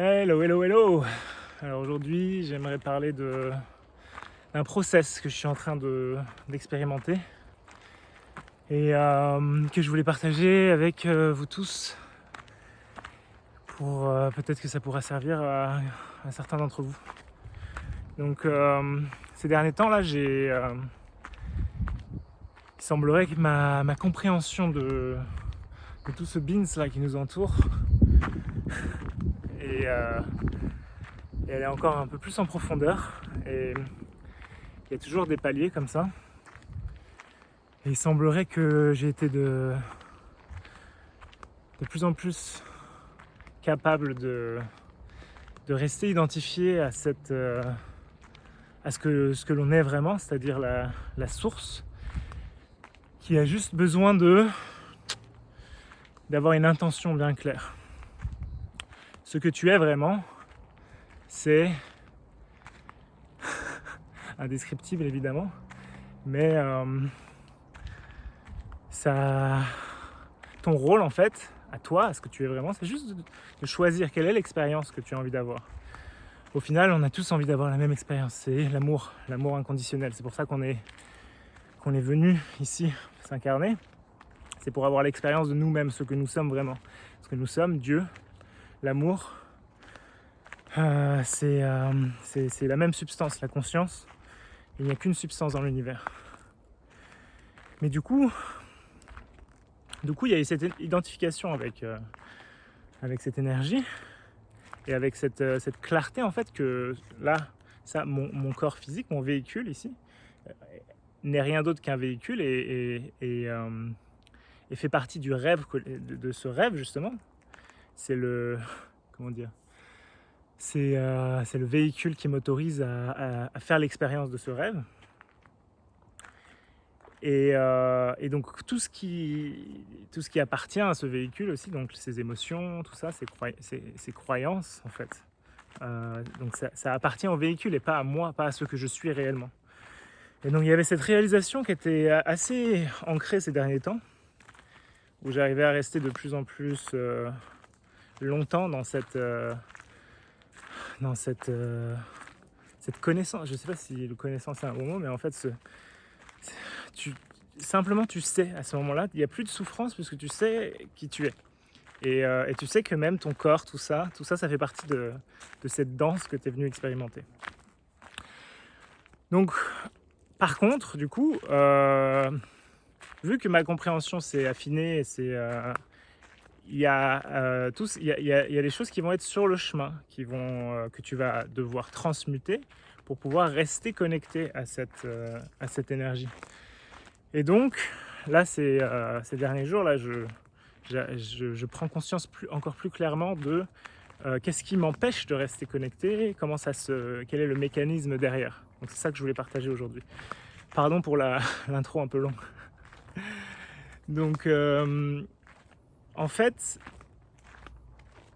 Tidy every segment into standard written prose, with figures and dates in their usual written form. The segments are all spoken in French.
Hello, hello, hello. Alors aujourd'hui, j'aimerais parler d'un process que je suis en train d'expérimenter et que je voulais partager avec vous tous pour peut-être que ça pourra servir à certains d'entre vous. Donc ces derniers temps là, il semblerait que ma compréhension de tout ce beans là qui nous entoure et elle est encore un peu plus en profondeur et il y a toujours des paliers comme ça. Et il semblerait que j'ai été de plus en plus capable de rester identifié à ce que l'on est vraiment, c'est-à-dire la source, qui a juste besoin d'avoir une intention bien claire. Ce que tu es vraiment, c'est indescriptible évidemment, mais ton rôle en fait, à toi, à ce que tu es vraiment, c'est juste de choisir quelle est l'expérience que tu as envie d'avoir. Au final, on a tous envie d'avoir la même expérience, c'est l'amour inconditionnel. C'est pour ça qu'on est venu ici s'incarner. C'est pour avoir l'expérience de nous-mêmes, ce que nous sommes vraiment. Ce que nous sommes, Dieu, l'amour, c'est la même substance, la conscience. Il n'y a qu'une substance dans l'univers. Mais du coup, il y a eu cette identification avec cette énergie et avec cette clarté en fait que là, ça, mon corps physique, mon véhicule ici, n'est rien d'autre qu'un véhicule et fait partie du rêve, de ce rêve justement. C'est le, comment dire, c'est le véhicule qui m'autorise à faire l'expérience de ce rêve. Et donc tout ce qui appartient à ce véhicule aussi, donc ses émotions, tout ça, ses croyances en fait. Donc ça appartient au véhicule et pas à moi, pas à ce que je suis réellement. Et donc il y avait cette réalisation qui était assez ancrée ces derniers temps, où j'arrivais à rester de plus en plus longtemps dans cette connaissance. Je ne sais pas si le connaissance est un bon mot, mais en fait simplement tu sais à ce moment-là, il n'y a plus de souffrance puisque tu sais qui tu es. Et tu sais que même ton corps, tout ça fait partie de cette danse que tu es venu expérimenter. Donc, par contre, du coup, vu que ma compréhension s'est affinée, il y a des choses qui vont être sur le chemin, que tu vas devoir transmuter pour pouvoir rester connecté à cette énergie. Et donc, là, ces derniers jours, là, je prends conscience encore plus clairement de qu'est-ce qui m'empêche de rester connecté, quel est le mécanisme derrière. Donc c'est ça que je voulais partager aujourd'hui. Pardon pour l'intro un peu longue. Donc, en fait,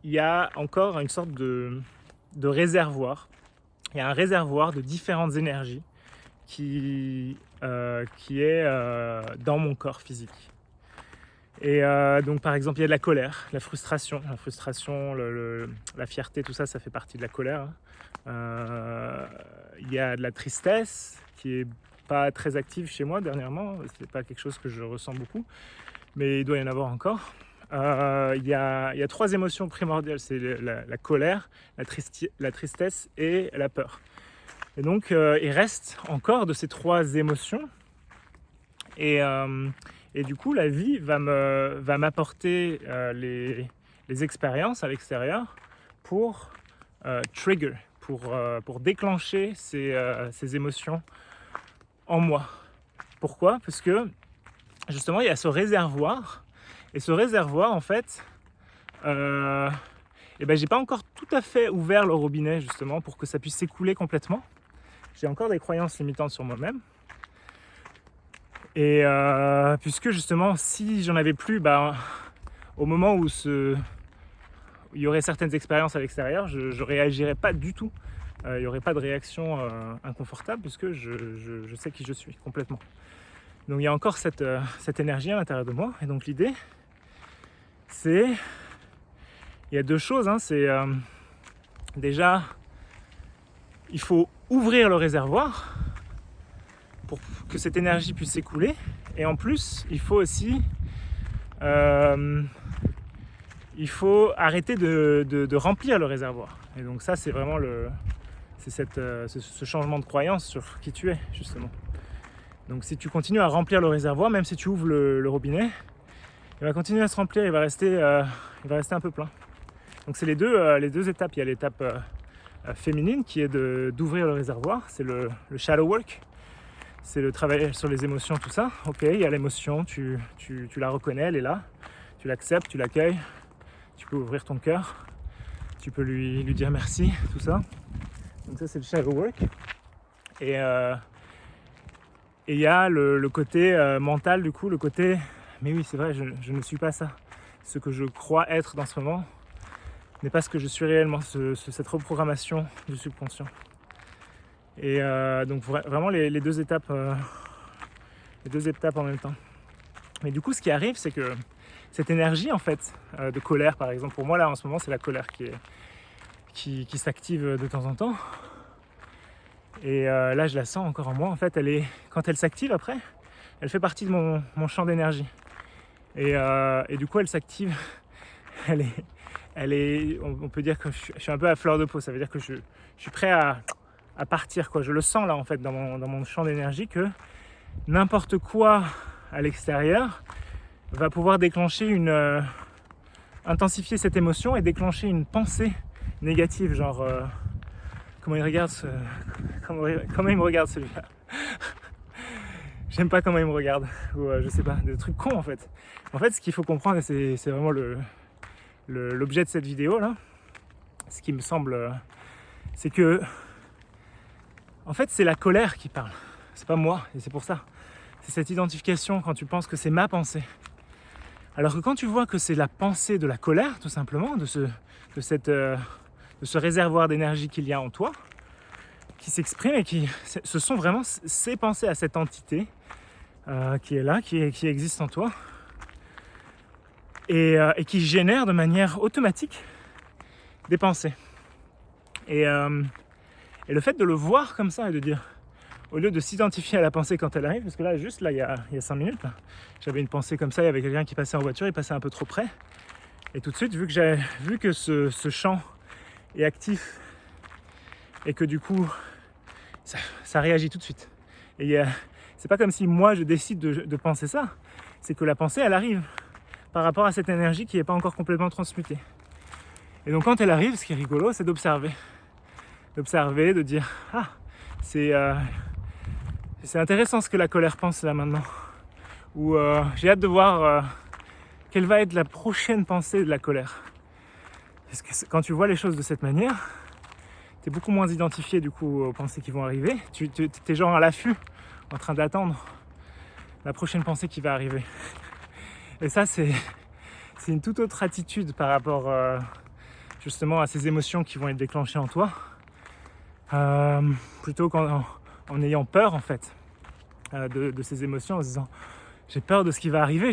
il y a encore une sorte de réservoir. Il y a un réservoir de différentes énergies qui est dans mon corps physique. Et donc par exemple il y a de la colère, la frustration, la fierté, tout ça, ça fait partie de la colère. Il y a de la tristesse qui est pas très active chez moi dernièrement, c'est pas quelque chose que je ressens beaucoup, mais il doit y en avoir encore. Il y a 3 émotions primordiales, c'est la colère, la tristesse et la peur. Et donc il reste encore de ces 3 émotions et du coup la vie va m'apporter les expériences à l'extérieur pour trigger, pour déclencher ces émotions en moi. Pourquoi ? Parce que justement il y a ce réservoir, et ce réservoir en fait j'ai pas encore tout à fait ouvert le robinet justement pour que ça puisse s'écouler complètement. J'ai encore des croyances limitantes sur moi-même. Et puisque justement, si j'en avais plus, au moment où il y aurait certaines expériences à l'extérieur, je réagirais pas du tout. Il n'y aurait pas de réaction inconfortable puisque je sais qui je suis complètement. Donc il y a encore cette énergie à l'intérieur de moi. Et donc l'idée, il y a 2 choses. C'est déjà, il faut ouvrir le réservoir pour que cette énergie puisse s'écouler. Et en plus, il faut aussi arrêter de remplir le réservoir. Et donc ça, c'est vraiment ce changement de croyance sur qui tu es, justement. Donc si tu continues à remplir le réservoir, même si tu ouvres le robinet, il va continuer à se remplir, il va rester un peu plein. Donc c'est les deux étapes. Il y a l'étape féminine qui est d'ouvrir le réservoir, c'est le shadow work, c'est le travail sur les émotions, tout ça. Ok, il y a l'émotion, tu la reconnais, elle est là, tu l'acceptes, tu l'accueilles, tu peux ouvrir ton cœur, tu peux lui dire merci, tout ça. Donc ça c'est le shadow work. Et il y a le côté mental, du coup, le côté mais oui c'est vrai, je ne suis pas ça. Ce que je crois être dans ce moment n'est pas ce que je suis réellement, cette reprogrammation du subconscient. Et donc vraiment les deux étapes en même temps. Mais du coup ce qui arrive, c'est que cette énergie en fait de colère, par exemple, pour moi là en ce moment c'est la colère qui s'active de temps en temps. Et là je la sens encore en moi. En fait quand elle s'active après, elle fait partie de mon champ d'énergie. Et du coup elle s'active, elle est, on peut dire que je suis un peu à fleur de peau. Ça veut dire que je suis prêt à partir, quoi. Je le sens là en fait dans mon champ d'énergie que n'importe quoi à l'extérieur va pouvoir déclencher intensifier cette émotion et déclencher une pensée négative, genre comment il me regarde celui-là. J'aime pas comment il me regarde, ou je sais pas, des trucs cons en fait. En fait, ce qu'il faut comprendre, et c'est vraiment l'objet de cette vidéo là, ce qui me semble, c'est que en fait c'est la colère qui parle, c'est pas moi, et c'est pour ça. C'est cette identification quand tu penses que c'est ma pensée. Alors que quand tu vois que c'est la pensée de la colère, tout simplement, de ce réservoir d'énergie qu'il y a en toi, qui s'exprime et ce sont vraiment ces pensées à cette entité qui est là, qui existe en toi, et qui génère de manière automatique des pensées. Et le fait de le voir comme ça et de dire, au lieu de s'identifier à la pensée quand elle arrive, parce que là, juste là, il y a 5 minutes, là, j'avais une pensée comme ça, il y avait quelqu'un qui passait en voiture, il passait un peu trop près, et tout de suite, vu que ce champ est actif, et que du coup, ça réagit tout de suite. Et c'est pas comme si moi, je décide de penser ça, c'est que la pensée, elle arrive par rapport à cette énergie qui n'est pas encore complètement transmutée. Et donc quand elle arrive, ce qui est rigolo, c'est d'observer, de dire « Ah, c'est intéressant ce que la colère pense là maintenant ». Ou j'ai hâte de voir quelle va être la prochaine pensée de la colère. Parce que quand tu vois les choses de cette manière, tu es beaucoup moins identifié du coup aux pensées qui vont arriver. Tu es genre à l'affût, en train d'attendre la prochaine pensée qui va arriver. Et ça, c'est une toute autre attitude par rapport justement à ces émotions qui vont être déclenchées en toi. Plutôt qu'en ayant peur en fait de ces émotions, en se disant j'ai peur de ce qui va arriver,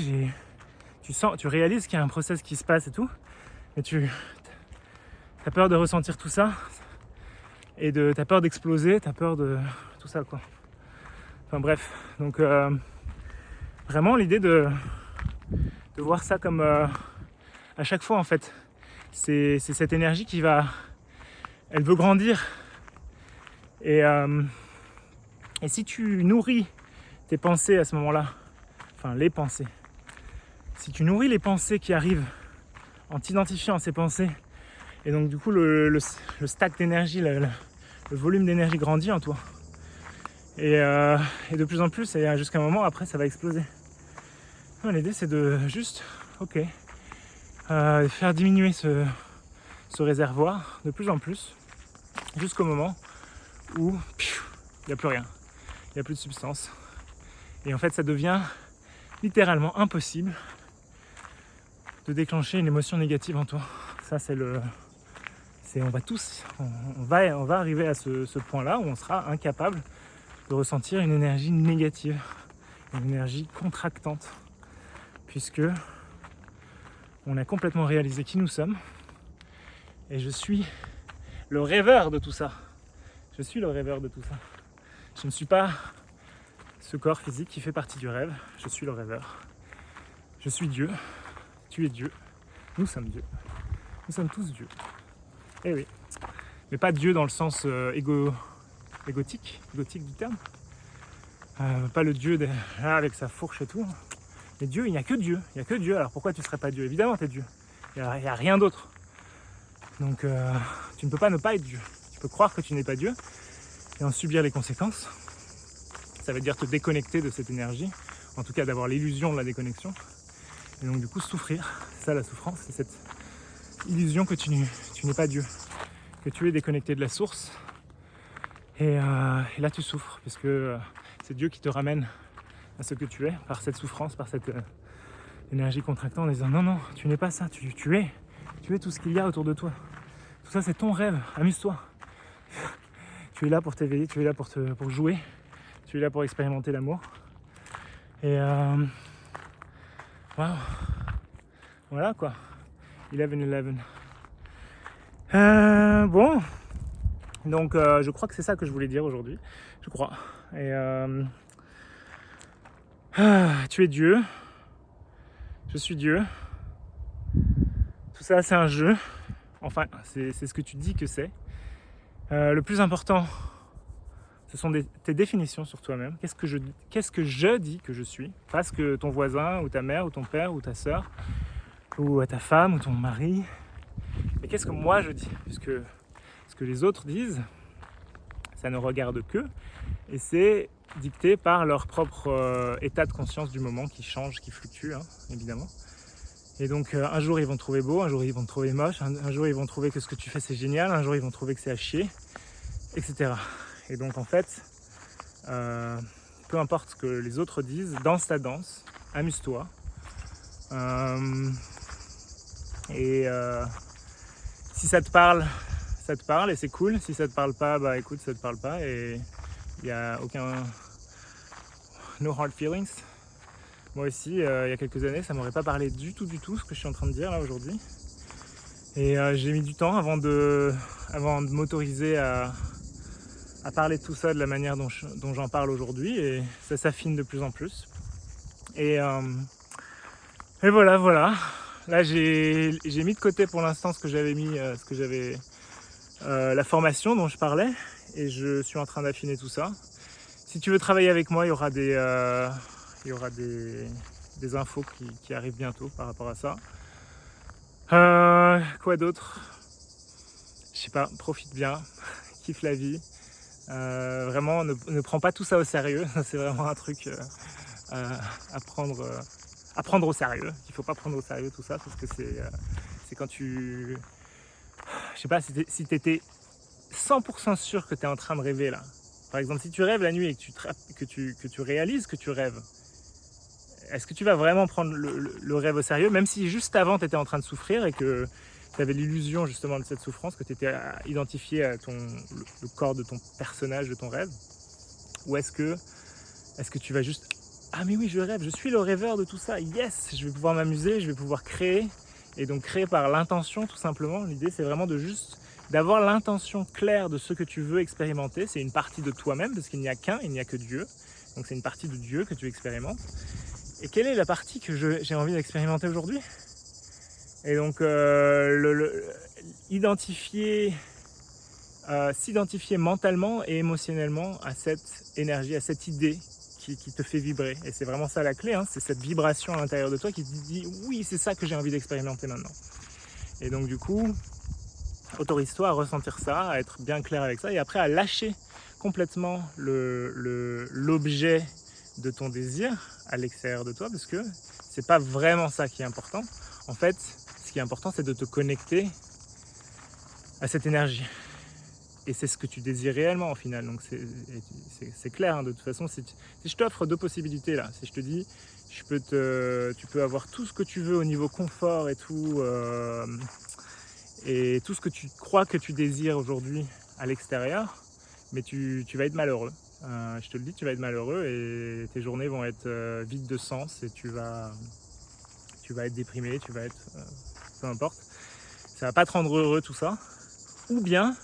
tu réalises qu'il y a un process qui se passe et tout, mais tu as peur de ressentir tout ça, et t'as peur d'exploser, t'as peur de tout ça quoi. Enfin bref, donc vraiment l'idée de voir ça comme à chaque fois en fait, c'est cette énergie elle veut grandir, et si tu nourris tes pensées à ce moment-là, enfin les pensées, si tu nourris les pensées qui arrivent en t'identifiant à ces pensées, et donc du coup le stack d'énergie, le volume d'énergie grandit en toi, et de plus en plus, et jusqu'à un moment après ça va exploser. Non, l'idée c'est de juste faire diminuer ce réservoir de plus en plus jusqu'au moment où il n'y a plus rien, il n'y a plus de substance, et en fait ça devient littéralement impossible de déclencher une émotion négative en toi. Ça on va arriver à ce point-là où on sera incapable de ressentir une énergie négative, une énergie contractante, puisque on a complètement réalisé qui nous sommes, et je suis le rêveur de tout ça. Je suis le rêveur de tout ça. Je ne suis pas ce corps physique qui fait partie du rêve. Je suis le rêveur. Je suis Dieu. Tu es Dieu. Nous sommes Dieu. Nous sommes tous Dieu. Eh oui. Mais pas Dieu dans le sens égotique du terme. Pas le Dieu avec sa fourche et tout. Mais Dieu, il n'y a que Dieu. Il n'y a que Dieu. Alors pourquoi tu ne serais pas Dieu? Évidemment, tu es Dieu. Il n'y a rien d'autre. Donc tu ne peux pas ne pas être Dieu. Tu peux croire que tu n'es pas Dieu et en subir les conséquences. Ça veut dire te déconnecter de cette énergie. En tout cas, d'avoir l'illusion de la déconnexion. Et donc du coup, souffrir. C'est ça la souffrance. C'est cette illusion que tu n'es pas Dieu. Que tu es déconnecté de la source. Et là, tu souffres. Parce que c'est Dieu qui te ramène à ce que tu es, par cette souffrance, par cette énergie contractante, en disant non, tu n'es pas ça, tu es tout ce qu'il y a autour de toi. Tout ça, c'est ton rêve, amuse-toi. Tu es là pour t'éveiller, tu es là pour jouer, tu es là pour expérimenter l'amour. Et wow. Voilà quoi, 11-11. Bon, donc je crois que c'est ça que je voulais dire aujourd'hui, je crois. Et tu es Dieu, je suis Dieu. Tout ça, c'est un jeu. Enfin, c'est ce que tu dis que c'est. Le plus important, ce sont tes définitions sur toi-même. Qu'est-ce que je dis que je suis? Pas ce que ton voisin, ou ta mère, ou ton père, ou ta sœur, ou ta femme, ou ton mari. Mais qu'est-ce que moi je dis? Puisque ce que les autres disent, ça ne regarde qu'eux. Et c'est dicté par leur propre état de conscience du moment qui change, qui fluctue, hein, évidemment. Et donc un jour ils vont te trouver beau, un jour ils vont te trouver moche, un jour ils vont trouver que ce que tu fais c'est génial, un jour ils vont trouver que c'est à chier, etc. Et donc en fait, peu importe ce que les autres disent, danse ta danse, amuse-toi. Et si ça te parle et c'est cool. Si ça te parle pas, bah écoute, ça te parle pas et il n'y a aucun... no hard feelings. Moi aussi, il y a quelques années, ça m'aurait pas parlé du tout ce que je suis en train de dire là aujourd'hui. Et j'ai mis du temps avant de m'autoriser à parler de tout ça de la manière dont j'en parle aujourd'hui. Et ça s'affine de plus en plus. Et voilà. Là, j'ai mis de côté pour l'instant ce que j'avais mis, la formation dont je parlais. Et je suis en train d'affiner tout ça. Si tu veux travailler avec moi, il y aura des infos qui arrivent bientôt par rapport à ça. Quoi d'autre? Je sais pas, profite bien, kiffe la vie. Vraiment, ne prends pas tout ça au sérieux. C'est vraiment un truc à prendre au sérieux. Il faut pas prendre au sérieux tout ça parce que c'est quand tu... Je sais pas, si t'étais 100% sûr que tu es en train de rêver là. Par exemple, si tu rêves la nuit et que tu réalises que tu rêves, est-ce que tu vas vraiment prendre le rêve au sérieux, même si juste avant tu étais en train de souffrir et que tu avais l'illusion justement de cette souffrance, que tu étais identifié à le corps de ton personnage, de ton rêve? Ou est-ce que tu vas juste... Ah mais oui, je rêve, je suis le rêveur de tout ça, yes, je vais pouvoir m'amuser, je vais pouvoir créer. Et donc créer par l'intention tout simplement. L'idée c'est vraiment d'avoir l'intention claire de ce que tu veux expérimenter. C'est une partie de toi-même parce qu'il n'y a il n'y a que Dieu. Donc c'est une partie de Dieu que tu expérimentes. Et quelle est la partie que j'ai envie d'expérimenter aujourd'hui? Et donc s'identifier mentalement et émotionnellement à cette énergie, à cette idée qui te fait vibrer. Et c'est vraiment ça la clé, hein, c'est cette vibration à l'intérieur de toi qui te dit oui, c'est ça que j'ai envie d'expérimenter maintenant. Et donc du coup, autorise-toi à ressentir ça, à être bien clair avec ça et après à lâcher complètement l'objet de ton désir à l'extérieur de toi parce que c'est pas vraiment ça qui est important. En fait, ce qui est important, c'est de te connecter à cette énergie. Et c'est ce que tu désires réellement au final. Donc c'est clair, hein, de toute façon, si je t'offre deux possibilités là, si je te dis tu peux avoir tout ce que tu veux au niveau confort et tout ce que tu crois que tu désires aujourd'hui à l'extérieur, mais tu vas être malheureux. Je te le dis, tu vas être malheureux et tes journées vont être vides de sens et tu vas être déprimé, tu vas être peu importe. Ça va pas te rendre heureux tout ça. Ou bien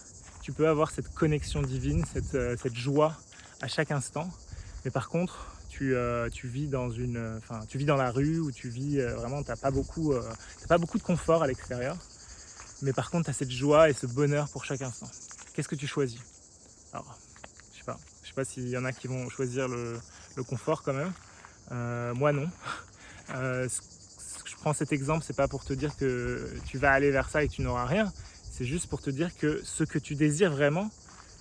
tu peux avoir cette connexion divine, cette joie à chaque instant. Mais par contre, tu vis tu vis dans la rue où tu vis vraiment, t'as pas beaucoup de confort à l'extérieur. Mais par contre, tu as cette joie et ce bonheur pour chaque instant. Qu'est-ce que tu choisis? Alors, je sais pas s'il y en a qui vont choisir le confort quand même. Moi non. Je prends cet exemple, c'est pas pour te dire que tu vas aller vers ça et que tu n'auras rien. C'est juste pour te dire que ce que tu désires vraiment,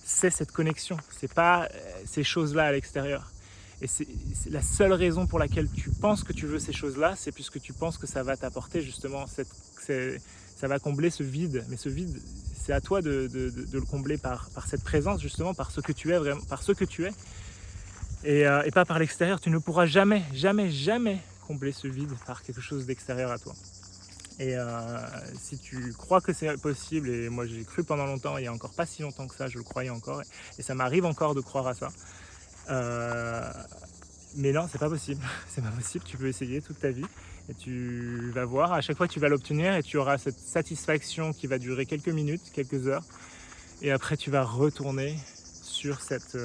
c'est cette connexion. C'est pas ces choses-là à l'extérieur. Et c'est la seule raison pour laquelle tu penses que tu veux ces choses-là, c'est puisque tu penses que ça va t'apporter justement ça va combler ce vide. Mais ce vide, c'est à toi de le combler par cette présence, justement, par ce que tu es vraiment, par ce que tu es. Et pas par l'extérieur. Tu ne pourras jamais, jamais, jamais combler ce vide par quelque chose d'extérieur à toi. Et si tu crois que c'est possible, et moi j'ai cru pendant longtemps, il n'y a encore pas si longtemps que ça, je le croyais encore, et ça m'arrive encore de croire à ça. Mais non, c'est pas possible. C'est pas possible, tu peux essayer toute ta vie, et tu vas voir, à chaque fois tu vas l'obtenir, et tu auras cette satisfaction qui va durer quelques minutes, quelques heures, et après tu vas retourner sur cette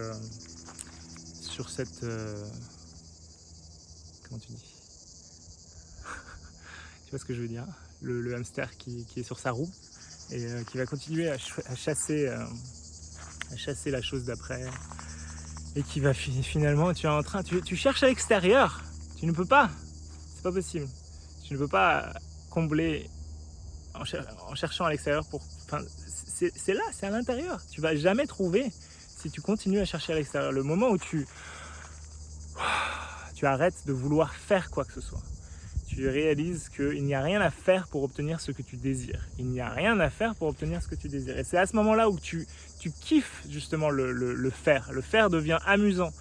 comment tu dis? Tu vois ce que je veux dire? Le hamster qui est sur sa roue et qui va continuer à chasser la chose d'après, et qui va finalement, tu cherches à l'extérieur, tu ne peux pas, c'est pas possible, tu ne peux pas combler en cherchant à l'extérieur c'est là, c'est à l'intérieur, tu vas jamais trouver si tu continues à chercher à l'extérieur. Le moment où tu arrêtes de vouloir faire quoi que ce soit, tu réalises qu'il n'y a rien à faire pour obtenir ce que tu désires. Il n'y a rien à faire pour obtenir ce que tu désires. Et c'est à ce moment-là où tu kiffes justement le faire. Le faire devient amusant,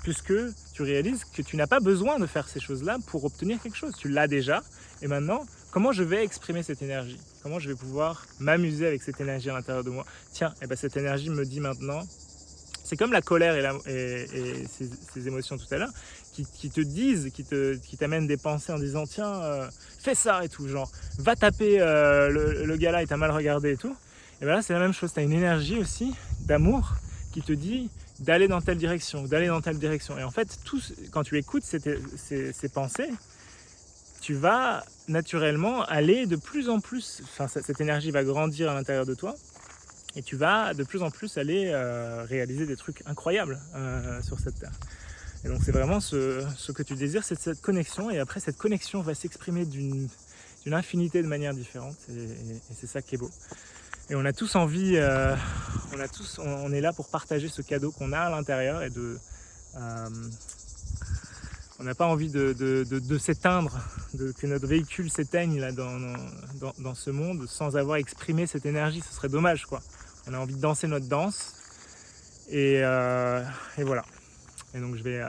puisque tu réalises que tu n'as pas besoin de faire ces choses-là pour obtenir quelque chose. Tu l'as déjà, et maintenant, comment je vais exprimer cette énergie? Comment je vais pouvoir m'amuser avec cette énergie à l'intérieur de moi? Tiens, et ben cette énergie me dit maintenant, c'est comme la colère et ces émotions tout à l'heure, qui te disent, qui t'amènent des pensées en disant tiens, fais ça et tout, genre va taper le gars là, il t'a mal regardé et tout. Et bien là c'est la même chose, tu as une énergie aussi d'amour qui te dit d'aller dans telle direction, d'aller dans telle direction. Et en fait, quand tu écoutes ces pensées, tu vas naturellement aller de plus en plus, cette énergie va grandir à l'intérieur de toi, et tu vas de plus en plus aller réaliser des trucs incroyables sur cette terre. Et donc c'est vraiment ce que tu désires, c'est cette connexion, et après cette connexion va s'exprimer d'une infinité de manières différentes, et c'est ça qui est beau. Et on a tous envie, on est là pour partager ce cadeau qu'on a à l'intérieur, et on n'a pas envie de s'éteindre, que notre véhicule s'éteigne là dans ce monde sans avoir exprimé cette énergie. Ce serait dommage, quoi. On a envie de danser notre danse, et voilà. Et donc je vais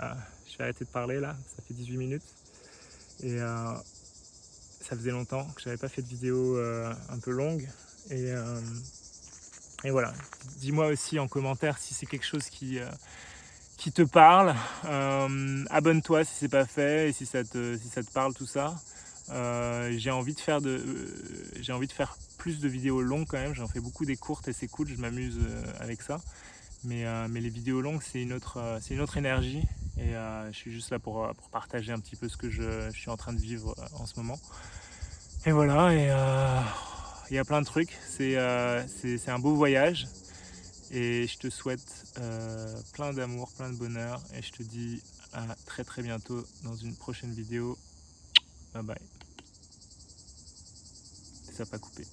arrêter de parler là, ça fait 18 minutes, et ça faisait longtemps que j'avais pas fait de vidéo un peu longue, et voilà. Dis-moi aussi en commentaire si c'est quelque chose qui te parle. Abonne-toi si c'est pas fait, et si ça te parle tout ça. J'ai envie de faire plus de vidéos longues quand même. J'en fais beaucoup des courtes et c'est cool, je m'amuse avec ça. Mais les vidéos longues, c'est une autre énergie, et je suis juste là pour partager un petit peu ce que je suis en train de vivre en ce moment. Et voilà, et il y a plein de trucs. C'est un beau voyage, et je te souhaite plein d'amour, plein de bonheur, et je te dis à très très bientôt dans une prochaine vidéo. Bye bye. Ça n'a pas coupé.